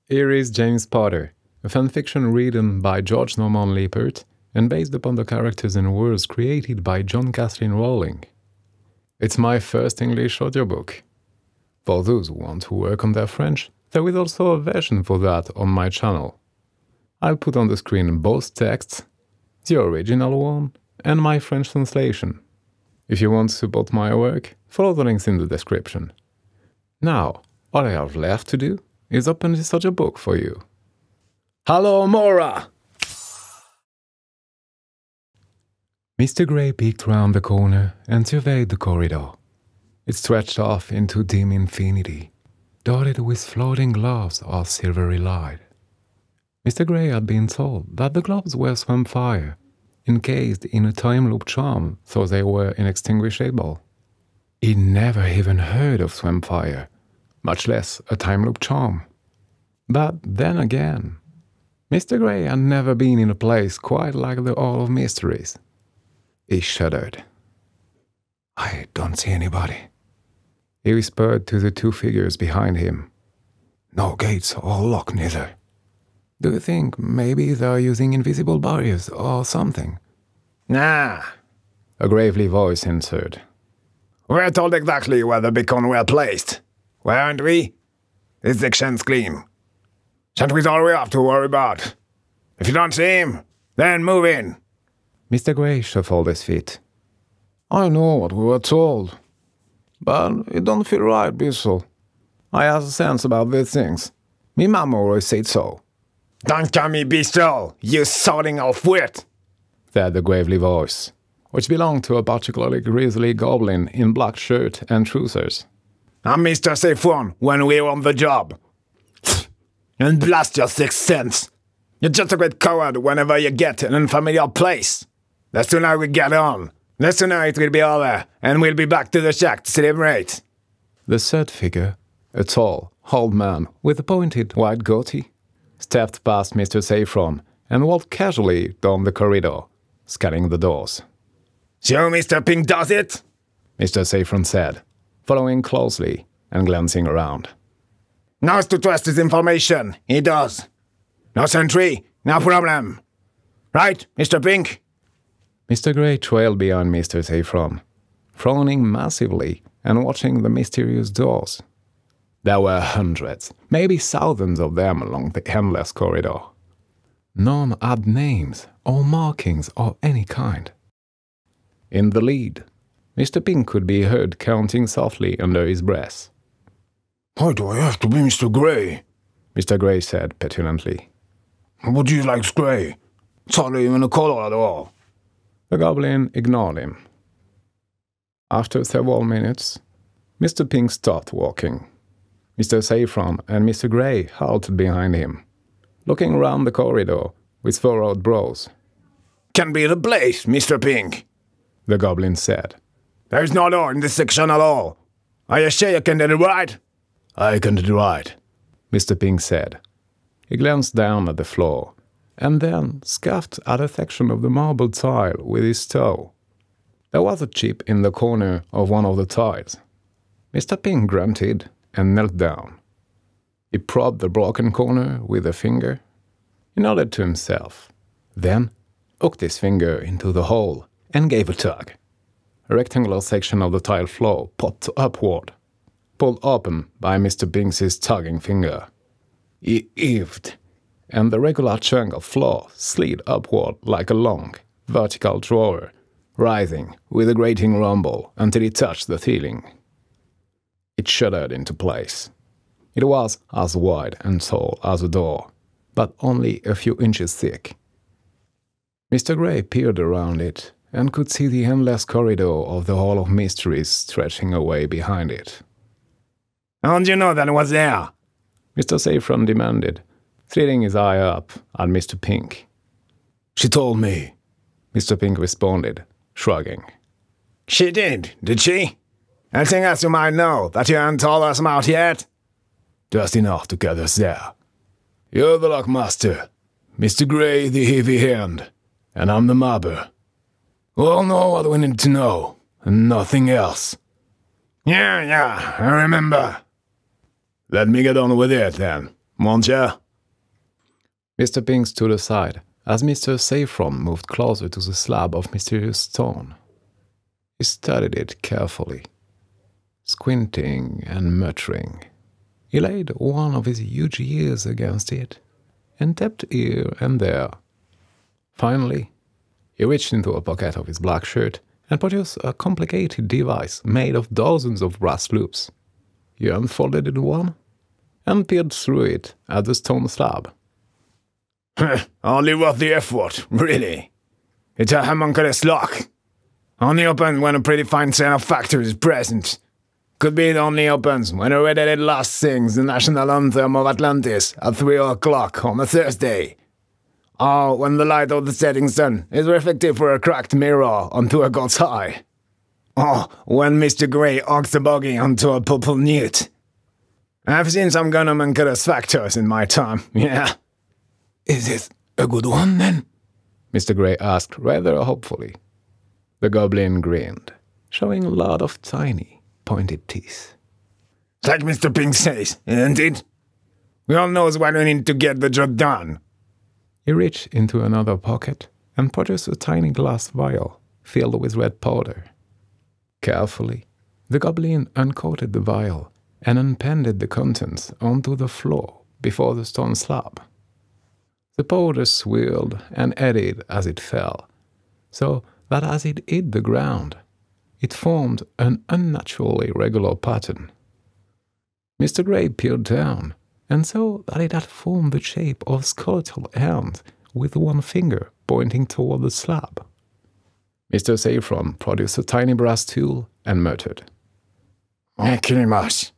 Here is James Potter, a fanfiction written by George Norman Lippert and based upon the characters and worlds created by John Kathleen Rowling. It's my first English audiobook. For those who want to work on their French, there is also a version for that on my channel. I'll put on the screen both texts, the original one, and my French translation. If you want to support my work, follow the links in the description. Now, all I have left to do is open this audiobook for you. Hello, Mora! Mr. Gray peeked round the corner and surveyed the corridor. It stretched off into dim infinity, dotted with floating globes of silvery light. Mr. Gray had been told that the globes were swampfire, encased in a time loop charm, so they were inextinguishable. He'd never even heard of swampfire, much less a time loop charm. But then again, Mr. Gray had never been in a place quite like the Hall of Mysteries. He shuddered. "I don't see anybody," he whispered to the two figures behind him. "No gates or lock neither. Do you think maybe they're using invisible barriers or something?" Nah, A gravely voice answered. we're told exactly where the beacon were placed. Weren't we? This section's clean. Sentries all we have to worry about. If you don't see him, then move in. Mr. Gray shuffled his feet. "I know what we were told, but it don't feel right, Bissell. I have a sense about these things. Me mama always said so." Don't call me Bistol, you sorting off wit. Said the gravely voice, which belonged to a particularly grisly goblin in black shirt and trousers. I'm Mr. Saffron when we're on the job. And blast your sixth sense. You're just a great coward whenever you get in an unfamiliar place. The sooner we get on, the sooner it will be over, and we'll be back to the shack to celebrate. The third figure, a tall, old man with a pointed white goatee, stepped past Mr. Saffron and walked casually down the corridor, scanning the doors. So Mr. Pink does it? Mr. Saffron said, following closely and glancing around. Now's to trust his information. He does. No sentry, no problem. Right, Mr. Pink? Mr. Gray trailed behind Mr. Saffron, frowning massively and watching the mysterious doors. There were hundreds, maybe thousands of them along the endless corridor. None had names or markings of any kind. In the lead, Mr. Pink could be heard counting softly under his breath. "Why do I have to be Mr. Gray?" Mr. Gray said petulantly. "But you likes Gray. It's hardly even a color at all." The goblin ignored him. After several minutes, Mr. Pink stopped walking. Mr. Saffron and Mr. Gray halted behind him, looking round the corridor with furrowed brows. Can be the place, Mr. Pink, the goblin said. There's no door in this section at all. Are you sure you can do it right? "I can do it right," Mr. Pink said. He glanced down at the floor, and then scuffed at a section of the marble tile with his toe. There was a chip in the corner of one of the tiles. Mr. Pink grunted and knelt down. He prodded the broken corner with a finger. He nodded to himself, then hooked his finger into the hole and gave a tug. A rectangular section of the tile floor popped upward, pulled open by Mr. Pink's tugging finger. He heaved, and the regular chunk of floor slid upward like a long, vertical drawer, rising with a grating rumble until it touched the ceiling. It shuddered into place. It was as wide and tall as a door, but only a few inches thick. Mr. Gray peered around it and could see the endless corridor of the Hall of Mysteries stretching away behind it. How'd you know that was there? Mr. Saffron demanded, slitting his eye up at Mr. Pink. "She told me," Mr. Pink responded, shrugging. She did she? Anything else you might know that you haven't told us about yet? "Just enough to get us there. You're the lockmaster, Mr. Gray the heavy hand, and I'm the mobber. We all know what we need to know, and nothing else." Yeah, I remember. "Let me get on with it, then. Monsieur? Mr. Pink stood aside as Mr. Saffron moved closer to the slab of mysterious stone. He studied it carefully, squinting and muttering. He laid one of his huge ears against it and tapped here and there. Finally, he reached into a pocket of his black shirt and produced a complicated device made of dozens of brass loops. He unfolded it one and peered through it at the stone slab. Only worth the effort, really. It's a homunculus lock. Only opens when a pretty fine sound factor is present. Could be it only opens when a red-headed lass sings the national anthem of Atlantis at 3 o'clock on a Thursday. Or when the light of the setting sun is reflected through a cracked mirror onto a god's eye. Or when Mr. Grey arcs a buggy onto a purple newt. I've seen some gun homunculus factors in my time, yeah. Is it a good one, then? Mr. Grey asked rather hopefully. The goblin grinned, showing a lot of tiny, pointed teeth. Like Mr. Pink says, isn't it? We all knows why we need to get the job done. He reached into another pocket and produced a tiny glass vial filled with red powder. Carefully, the goblin uncoated the vial and appended the contents onto the floor before the stone slab. The powder swirled and eddied as it fell, so that as it hit the ground, it formed an unnaturally regular pattern. Mr. Grey peered down and saw that it had formed the shape of a skeletal hand with one finger pointing toward the slab. Mr. Saffron produced a tiny brass tool and muttered, Ekinimas.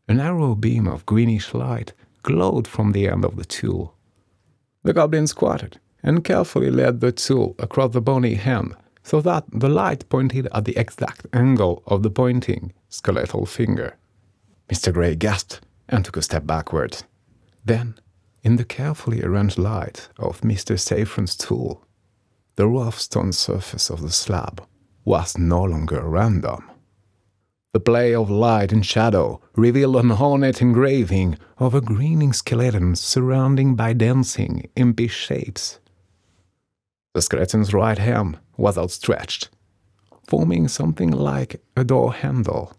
A narrow beam of greenish light glowed from the end of the tool. The goblin squatted and carefully led the tool across the bony hand so that the light pointed at the exact angle of the pointing skeletal finger. Mr. Grey gasped and took a step backward. Then, in the carefully arranged light of Mr. Saffron's tool, the rough stone surface of the slab was no longer random. The play of light and shadow revealed an ornate engraving of a grinning skeleton surrounded by dancing, impish shapes. The skeleton's right hand was outstretched, forming something like a door handle.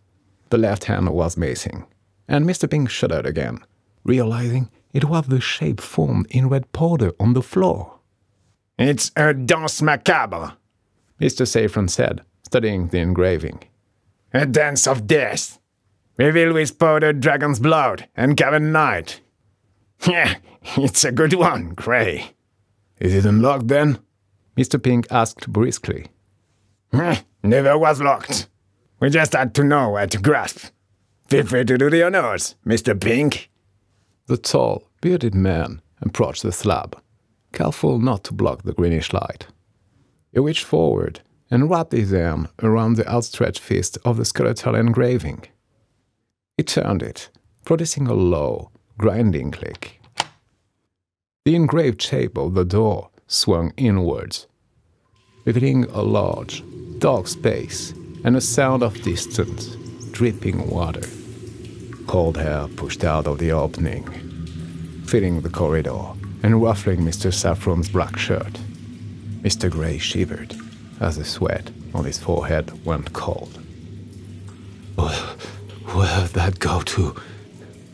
The left hand was missing, and Mr. Pink shuddered again, realizing it was the shape formed in red powder on the floor. It's a danse macabre, Mr. Saffron said, studying the engraving. A dance of death, revealed with powdered dragon's blood and cavern night. Yeah, it's a good one, Grey. Is it unlocked, then? Mr. Pink asked briskly. Never was locked. We just had to know where to grasp. Feel free to do the honors, Mr. Pink. The tall, bearded man approached the slab, careful not to block the greenish light. He reached forward and wrapped his arm around the outstretched fist of the skeletal engraving. He turned it, producing a low, grinding click. The engraved shape of the door swung inwards, revealing a large, dark space and a sound of distant, dripping water. Cold air pushed out of the opening, filling the corridor and ruffling Mr. Saffron's black shirt. Mr. Grey shivered as the sweat on his forehead went cold. Where'd that go to?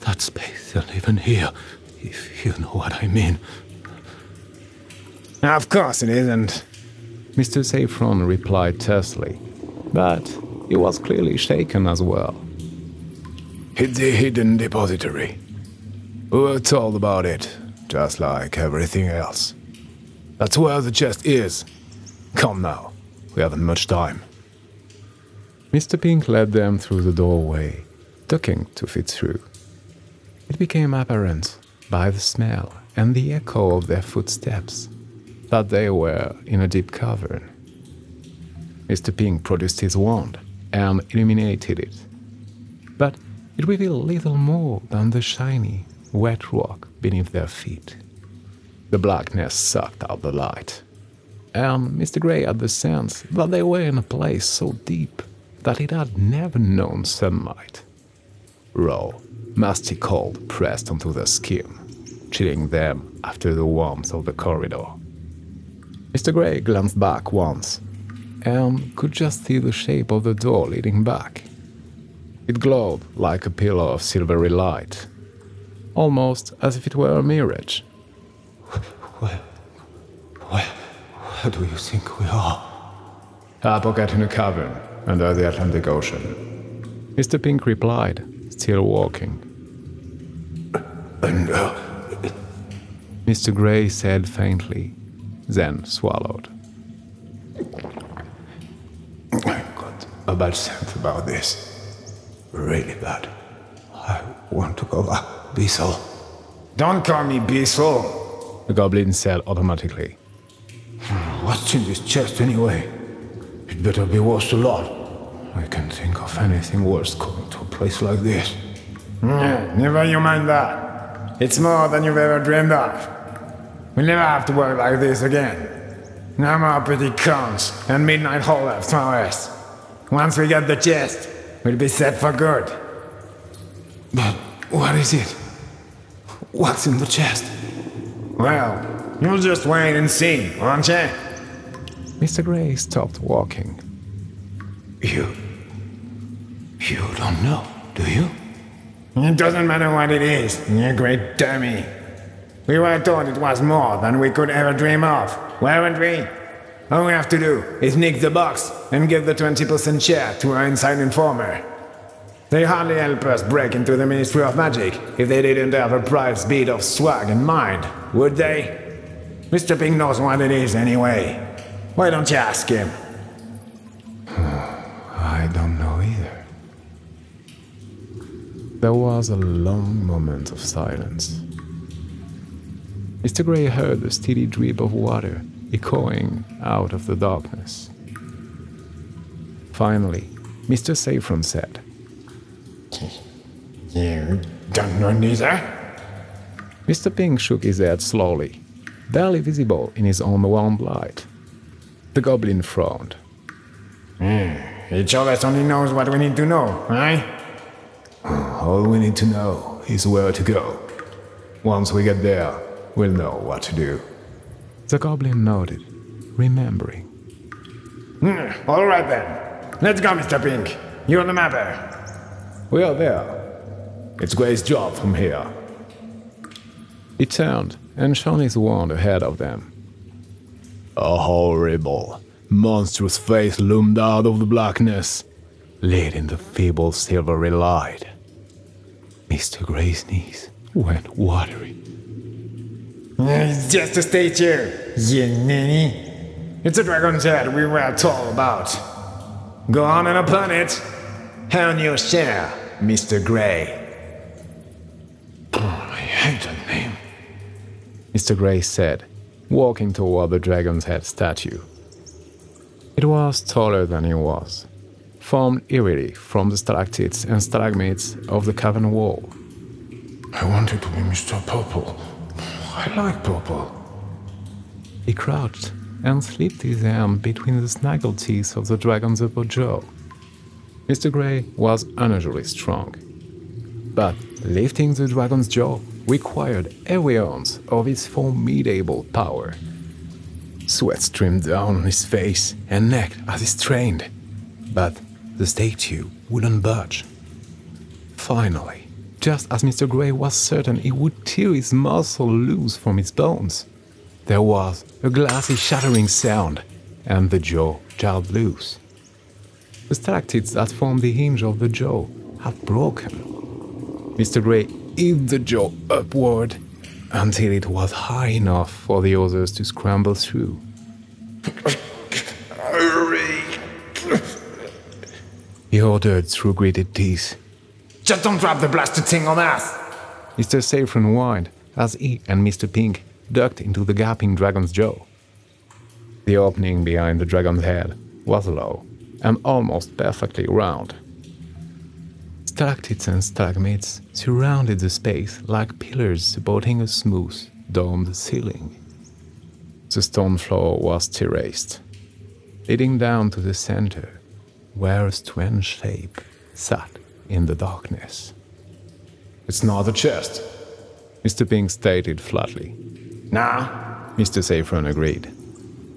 That space and even here, if you know what I mean. Of course it isn't, Mr. Saffron replied tersely, but he was clearly shaken as well. It's the hidden depository. We were told about it, just like everything else. That's where the chest is. Come now, we haven't much time. Mr. Pink led them through the doorway, ducking to fit through. It became apparent, by the smell and the echo of their footsteps, that they were in a deep cavern. Mr. Pink produced his wand and illuminated it, but it revealed little more than the shiny, wet rock beneath their feet. The blackness sucked out the light, and Mr. Grey had the sense that they were in a place so deep that it had never known sunlight. Raw, musty cold pressed onto their skin, chilling them after the warmth of the corridor. Mr. Gray glanced back once, and could just see the shape of the door leading back. It glowed like a pillar of silvery light, almost as if it were a mirage. Where do you think we are? A pocket in a cavern under the Atlantic Ocean. Mr. Pink replied, still walking. And, Mr. Gray said faintly, then swallowed. I got a bad sense about this. Really bad. I want to go back. Bissell. Don't call me Bissell, the goblin said automatically. What's in this chest anyway? It better be worth a lot. I can't think of anything worse coming to a place like this. Never you mind that. It's more than you've ever dreamed of. We'll never have to work like this again. No more pretty cons and midnight holdups for us. Once we get the chest, we'll be set for good. But what is it? What's in the chest? Well, you'll just wait and see, won't you? Mr. Gray stopped walking. You don't know, do you? It doesn't matter what it is, you great dummy. We were told it was more than we could ever dream of, weren't we? All we have to do is nick the box and give the 20% share to our inside informer. They hardly help us break into the Ministry of Magic if they didn't have a price beat of swag in mind, would they? Mr. Pink knows what it is anyway. Why don't you ask him? I don't know either. There was a long moment of silence. Mr. Gray heard the steady drip of water echoing out of the darkness. Finally, Mr. Saffron said, You don't know neither? Mr. Pink shook his head slowly, barely visible in his own warm light. The goblin frowned. Each of us only knows what we need to know, right? All we need to know is where to go. Once we get there, we'll know what to do. The goblin nodded, remembering. All right then. Let's go, Mr. Pink. You're the mapper. We are there. It's Gray's job from here. He turned and shone his wand ahead of them. A horrible, monstrous face loomed out of the blackness, lit in the feeble silvery light. Mr. Gray's knees went watery. It's just a statue, you ninny. It's a dragon's head we were told about. Go on and upon it. Earn your share, Mr. Gray. I hate that name. Mr. Gray said, walking toward the dragon's head statue. It was taller than he was, formed eerily from the stalactites and stalagmites of the cavern wall. I wanted to be Mr. Purple. I like purple. He crouched and slipped his hand between the snaggled teeth of the dragon's upper jaw. Mr. Gray was unusually strong, but lifting the dragon's jaw required every ounce of his formidable power. Sweat streamed down his face and neck as he strained, but the statue wouldn't budge. Finally, just as Mr. Gray was certain he would tear his muscle loose from his bones, there was a glassy shattering sound, and the jaw jarred loose. The stalactites that formed the hinge of the jaw had broken. Mr. Gray heaved the jaw upward until it was high enough for the others to scramble through. He ordered through gritted teeth. Just don't drop the blasted thing on us! Mr. Saffron whined as he and Mr. Pink ducked into the gaping dragon's jaw. The opening behind the dragon's head was low and almost perfectly round. Stalactites and stalagmites surrounded the space like pillars supporting a smooth, domed ceiling. The stone floor was terraced, leading down to the center, where a strange shape sat in the darkness. It's not a chest, Mr. Pink stated flatly. No, Mr. Saffron agreed.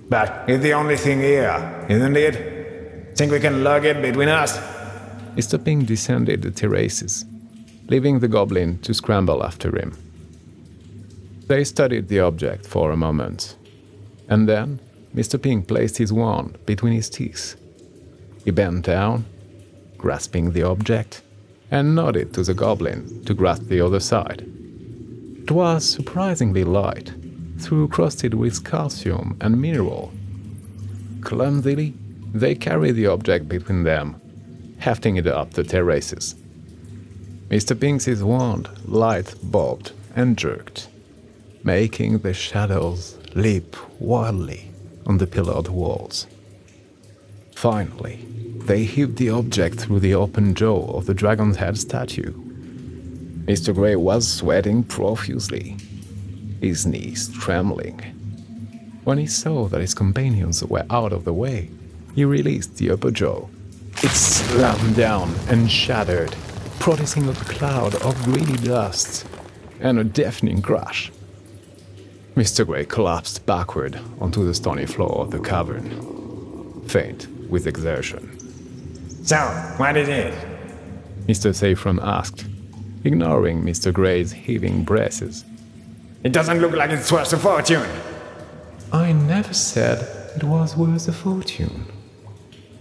but it's the only thing here, isn't it? Think we can lug it between us? Mr. Pink descended the terraces, leaving the goblin to scramble after him. They studied the object for a moment, and then Mr. Pink placed his wand between his teeth. He bent down, grasping the object, and nodded to the goblin to grasp the other side. It was surprisingly light, though crusted with calcium and mineral. Clumsily, they carried the object between them, hefting it up the terraces. Mr. Pink's wand light bobbed and jerked, making the shadows leap wildly on the pillared walls. Finally, they heaved the object through the open jaw of the dragon's head statue. Mr. Grey was sweating profusely, his knees trembling. When he saw that his companions were out of the way, he released the upper jaw. It slammed down and shattered, producing a cloud of greedy dust and a deafening crash. Mr. Grey collapsed backward onto the stony floor of the cavern, faint with exertion. So, what is it? Mr. Saffron asked, ignoring Mr. Grey's heaving breaths. It doesn't look like it's worth a fortune. I never said it was worth a fortune,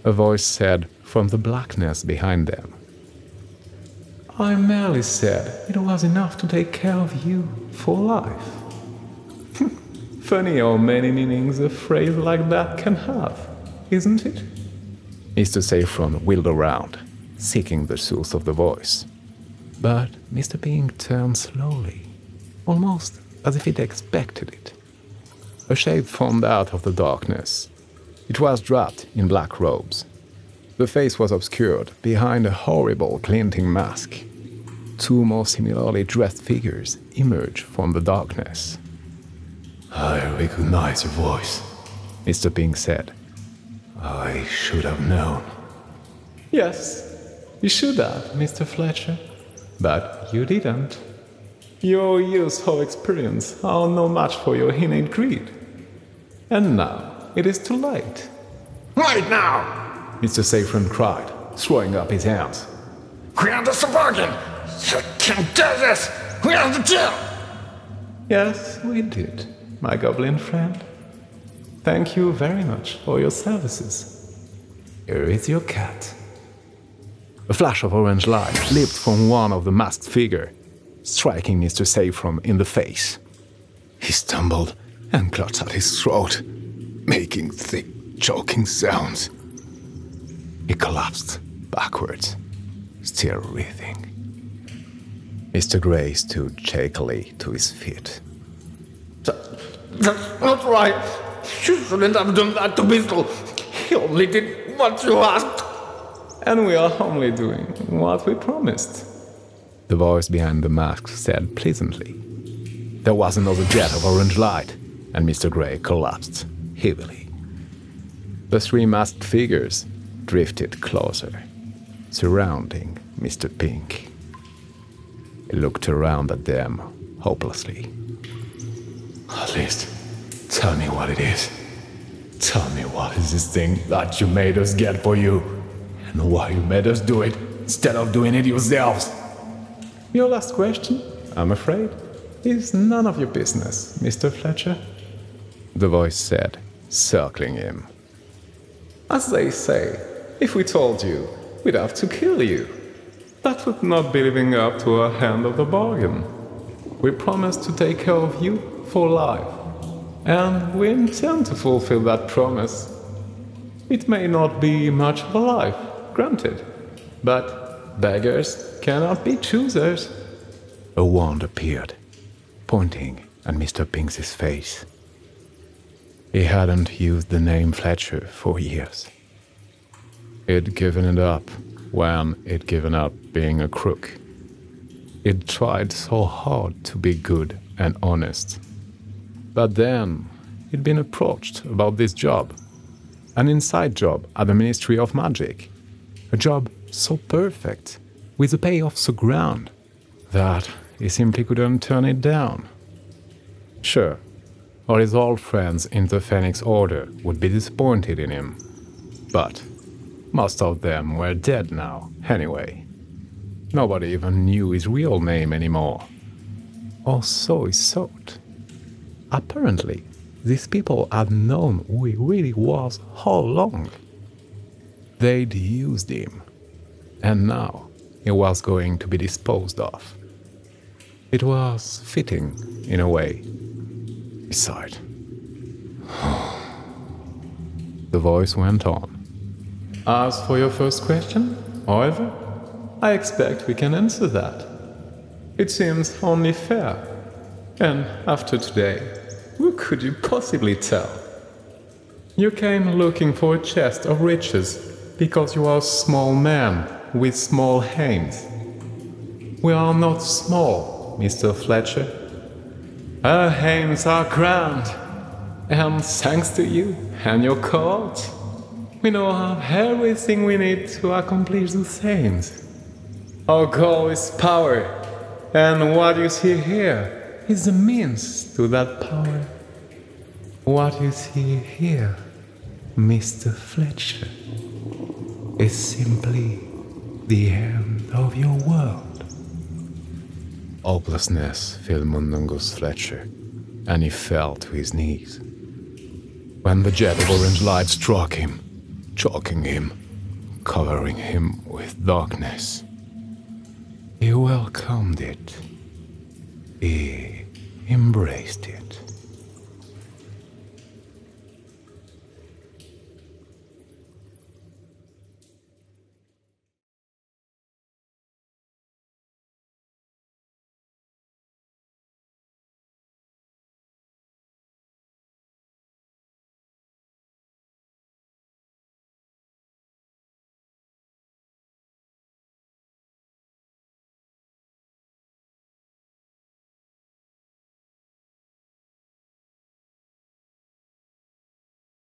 a voice said from the blackness behind them. I merely said it was enough to take care of you for life. Funny how many meanings a phrase like that can have, isn't it? Mr. Saffron wheeled around, seeking the source of the voice. But Mr. Pink turned slowly, almost as if he'd expected it. A shape formed out of the darkness. It was draped in black robes. The face was obscured behind a horrible glinting mask. Two more similarly dressed figures emerged from the darkness. I recognize your voice, Mr. Pink said. I should have known. Yes, you should have, Mr. Fletcher. But you didn't. Your years of experience are no match for your innate greed. And now it is too late. Wait now! Mr. Saffron cried, throwing up his hands. We are the bargain! You can't do this! We are the deal! Yes, we did, my goblin friend. Thank you very much for your services. Here is your cat. A flash of orange light leaped from one of the masked figures, striking Mr. Saffron in the face. He stumbled and clutched at his throat, making thick, choking sounds. He collapsed backwards, still writhing. Mr. Grey stood shakily to his feet. That's not right! You shouldn't have done that to Beetle! He only did what you asked! And we are only doing what we promised, the voice behind the mask said pleasantly. There was another jet of orange light, and Mr. Grey collapsed heavily. The three masked figures drifted closer, surrounding Mr. Pink. He looked around at them hopelessly. At least, tell me what it is. Tell me what is this thing that you made us get for you, and why you made us do it instead of doing it yourselves. Your last question, I'm afraid, is none of your business, Mr. Fletcher, the voice said, circling him. As they say, if we told you, we'd have to kill you. That would not be living up to our end of the bargain. We promised to take care of you for life, and we intend to fulfill that promise. It may not be much of a life, granted, but beggars cannot be choosers. A wand appeared, pointing at Mr. Pink's face. He hadn't used the name Fletcher for years. He'd given it up when he'd given up being a crook. He'd tried so hard to be good and honest. But then he'd been approached about this job, an inside job at the Ministry of Magic. A job so perfect, with a payoff so grand, that he simply couldn't turn it down. Sure, all his old friends in the Phoenix Order would be disappointed in him, but most of them were dead now, anyway. Nobody even knew his real name anymore. Or so he thought. Apparently, these people had known who he really was all along. They'd used him, and now he was going to be disposed of. It was fitting, in a way. He sighed. The voice went on. As for your first question, however, I expect we can answer that. It seems only fair. And after today, who could you possibly tell? You came looking for a chest of riches because you are a small man with small hands. We are not small, Mr. Fletcher. Our hands are grand, and thanks to you and your court, we now have everything we need to accomplish the things. Our goal is power, and what you see here is the means to that power. What you see here, Mr. Fletcher, is simply the end of your world. Hopelessness filled Mundungus Fletcher, and he fell to his knees. When the jet of orange light struck him, choking him, covering him with darkness, he welcomed it. He embraced it.